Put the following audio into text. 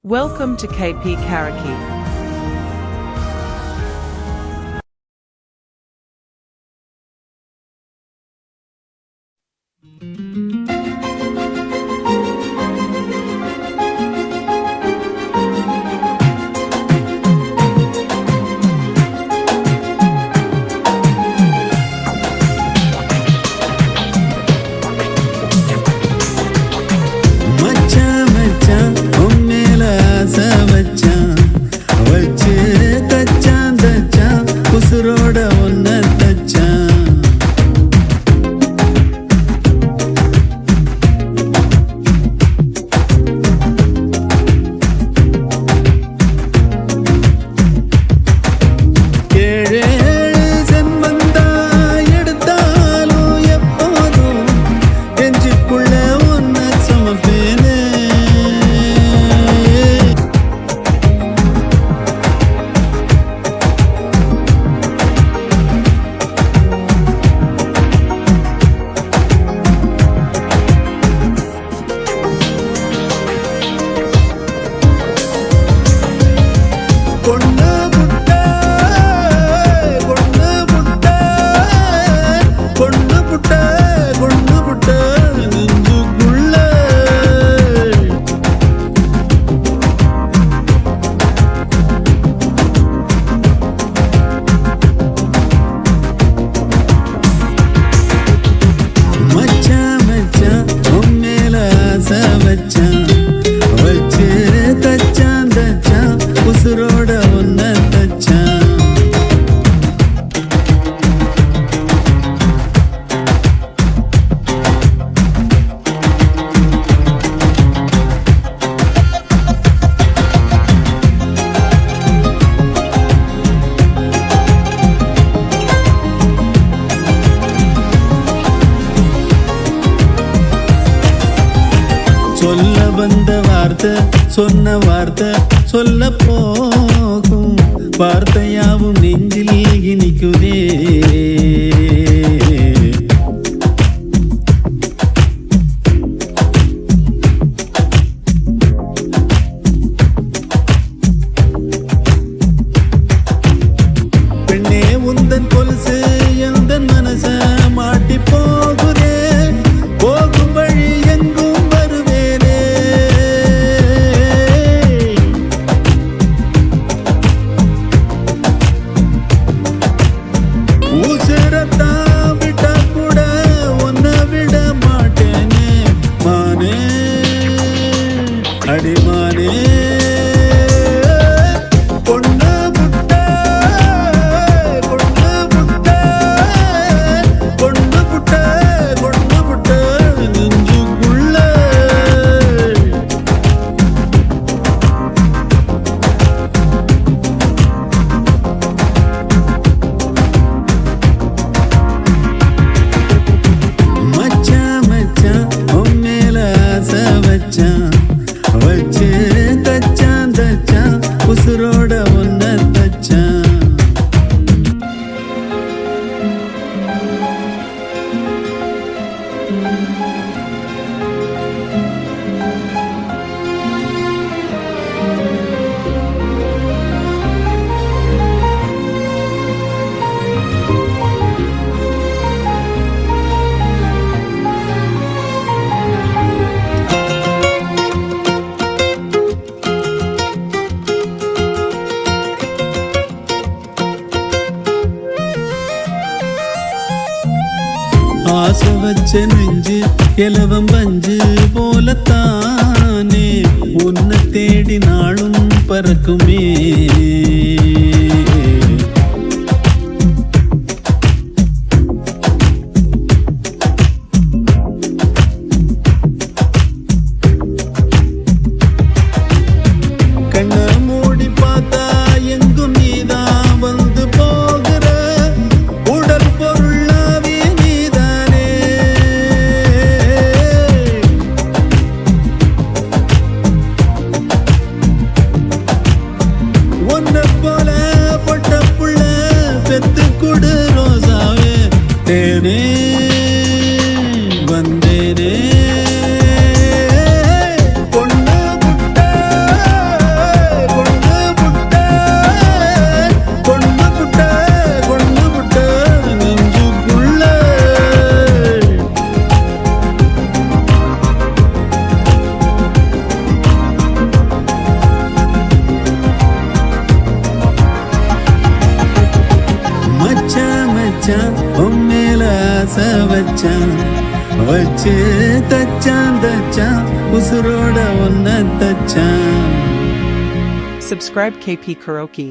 Welcome to KP Karaoke. சொல்ல வந்த வார்த்தை சொன்ன வார்த்தை சொல்ல போகும் வார்த்தையாவும் நெஞ்சில் இனிக்குதே. பெண்ணே உந்தன் கொலுசு எந்த மனச மாட்டி போகுதே, போகும் வழி எங்கும் அடிமானே பொண்ணு புட்ட பொண்ணு புட்ட பொண்ணு புட்ட பொண்ணு புட்ட நெஞ்சுக்குள்ள மச்சான் மச்சான் உன் மேல ஆசை வச்சான் வச்சு தச்சான் தச்சான் உசுரோட ஒன்ன தச்சான். ஆசை வச்ச நெஞ்சு எலவம் பஞ்சு போலத்தானே உன்னை தேடி நாளும் பறக்குமே. கண்ண மூடி பார்த்தா எங்கும் நீதான் வந்து போகிற உடல் பொருள் போல மச்சான் உன் மேல ஆசை வச்சான் வச்சு தச்சான் தச்சான் உசுரோட ஒன்ன தச்சான். Subscribe KP Karaoke.